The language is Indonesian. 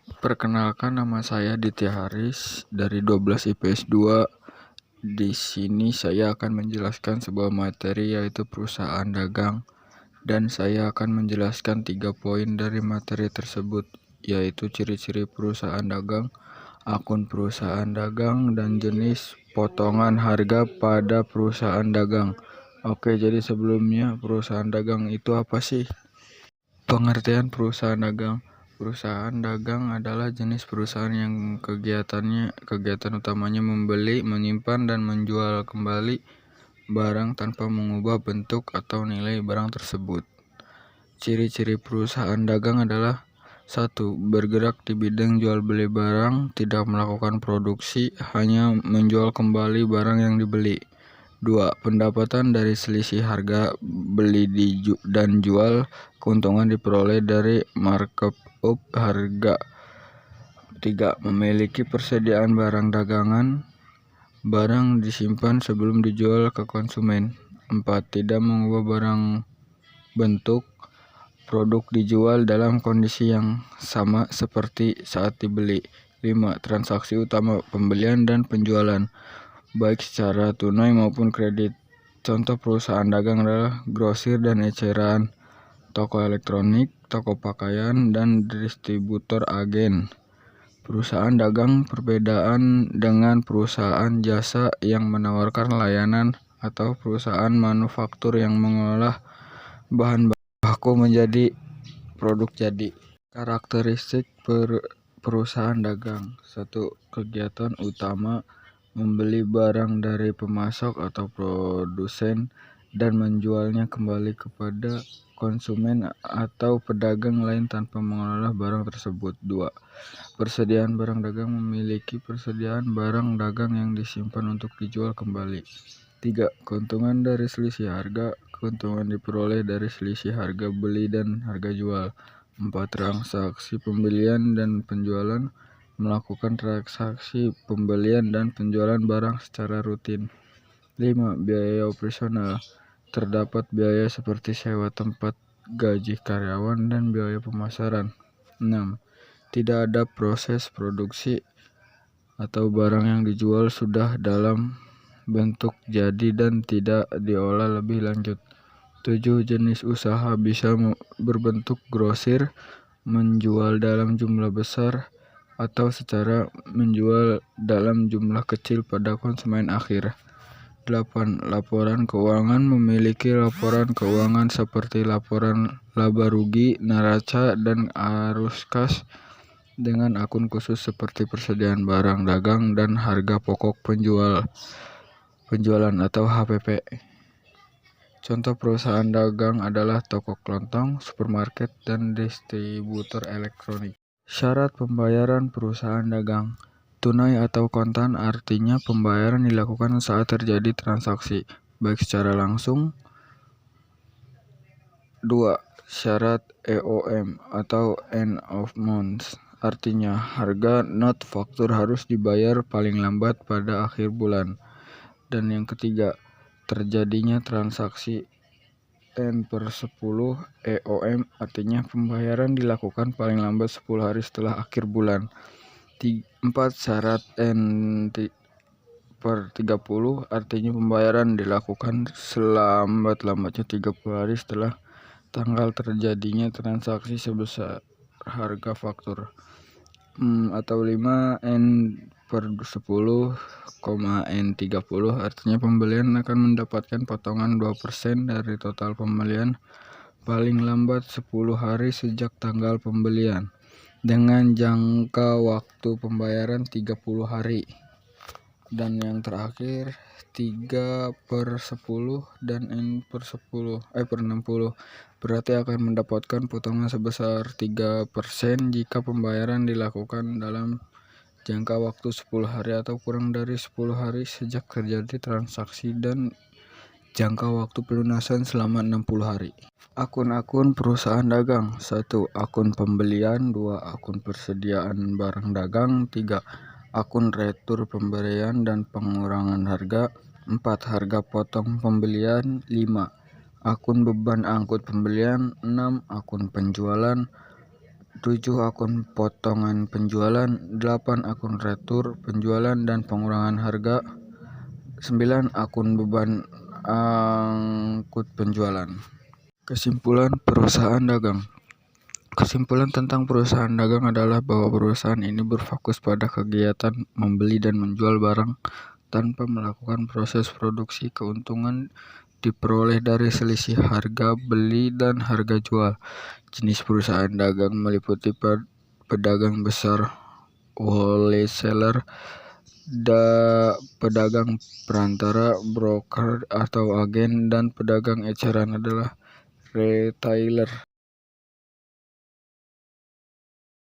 Perkenalkan, nama saya Ditya Haris dari 12 IPS 2. Di sini saya akan menjelaskan sebuah materi yaitu perusahaan dagang, dan saya akan menjelaskan 3 poin dari materi tersebut, yaitu ciri-ciri perusahaan dagang, akun perusahaan dagang, dan jenis potongan harga pada perusahaan dagang. Oke, jadi sebelumnya perusahaan dagang itu apa sih? Pengertian perusahaan dagang. Perusahaan dagang adalah jenis perusahaan yang kegiatan utamanya membeli, menyimpan, dan menjual kembali barang tanpa mengubah bentuk atau nilai barang tersebut. Ciri-ciri perusahaan dagang adalah: 1. Bergerak di bidang jual beli barang, tidak melakukan produksi, hanya menjual kembali barang yang dibeli. 2. Pendapatan dari selisih harga beli dan jual. Keuntungan diperoleh dari markup harga. 3. Memiliki persediaan barang dagangan. Barang disimpan sebelum dijual ke konsumen. 4. Tidak mengubah barang bentuk. Produk dijual dalam kondisi yang sama seperti saat dibeli. 5. Transaksi utama pembelian dan penjualan, baik secara tunai maupun kredit. Contoh perusahaan dagang adalah grosir dan eceran, toko elektronik, toko pakaian, dan distributor agen. Perusahaan dagang perbedaan dengan perusahaan jasa yang menawarkan layanan atau perusahaan manufaktur yang mengolah bahan baku menjadi produk jadi. Karakteristik perusahaan dagang. 1. Kegiatan utama: membeli barang dari pemasok atau produsen dan menjualnya kembali kepada konsumen atau pedagang lain tanpa mengolah barang tersebut. 2. Persediaan barang dagang: memiliki persediaan barang dagang yang disimpan untuk dijual kembali. 3. Keuntungan dari selisih harga. Keuntungan diperoleh dari selisih harga beli dan harga jual. 4. Transaksi pembelian dan penjualan. Melakukan transaksi pembelian dan penjualan barang secara rutin. 5. Biaya operasional. Terdapat biaya seperti sewa tempat, gaji karyawan, dan biaya pemasaran. 6. Tidak ada proses produksi atau barang yang dijual sudah dalam bentuk jadi dan tidak diolah lebih lanjut. 7. Jenis usaha bisa berbentuk grosir, menjual dalam jumlah besar, atau secara menjual dalam jumlah kecil pada konsumen akhir. 8. Laporan keuangan. Memiliki laporan keuangan seperti laporan laba rugi, neraca, dan arus kas, dengan akun khusus seperti persediaan barang dagang dan harga pokok penjualan atau HPP. Contoh perusahaan dagang adalah toko kelontong, supermarket, dan distributor elektronik. Syarat pembayaran perusahaan dagang: tunai atau kontan, artinya pembayaran dilakukan saat terjadi transaksi, baik secara langsung. 2. Syarat EOM atau end of month, artinya harga not faktur harus dibayar paling lambat pada akhir bulan. Dan yang ketiga, terjadinya transaksi N/10 EOM, artinya pembayaran dilakukan paling lambat 10 hari setelah akhir bulan. 4. Syarat N/30, artinya pembayaran dilakukan selambat-lambatnya 30 hari setelah tanggal terjadinya transaksi sebesar harga faktur. Atau 5. N/10, N/30, artinya pembelian akan mendapatkan potongan 2% dari total pembelian paling lambat 10 hari sejak tanggal pembelian, dengan jangka waktu pembayaran 30 hari. Dan yang terakhir 3/10 dan N/60, berarti akan mendapatkan potongan sebesar 3% jika pembayaran dilakukan dalam jangka waktu 10 hari atau kurang dari 10 hari sejak terjadi transaksi, dan jangka waktu pelunasan selama 60 hari. Akun-akun perusahaan dagang. 1. Akun pembelian. 2. Akun persediaan barang dagang. 3. Akun retur pemberian dan pengurangan harga. 4. Harga potong pembelian. 5. Akun beban angkut pembelian. 6. Akun penjualan. 7 akun potongan penjualan, 8 akun retur penjualan dan pengurangan harga, 9 akun beban angkut penjualan. Kesimpulan perusahaan dagang. Kesimpulan tentang perusahaan dagang adalah bahwa perusahaan ini berfokus pada kegiatan membeli dan menjual barang tanpa melakukan proses produksi. Keuntungan diperoleh dari selisih harga beli dan harga jual. Jenis perusahaan dagang meliputi pedagang besar, wholesaler, pedagang perantara, broker atau agen, dan pedagang eceran adalah retailer.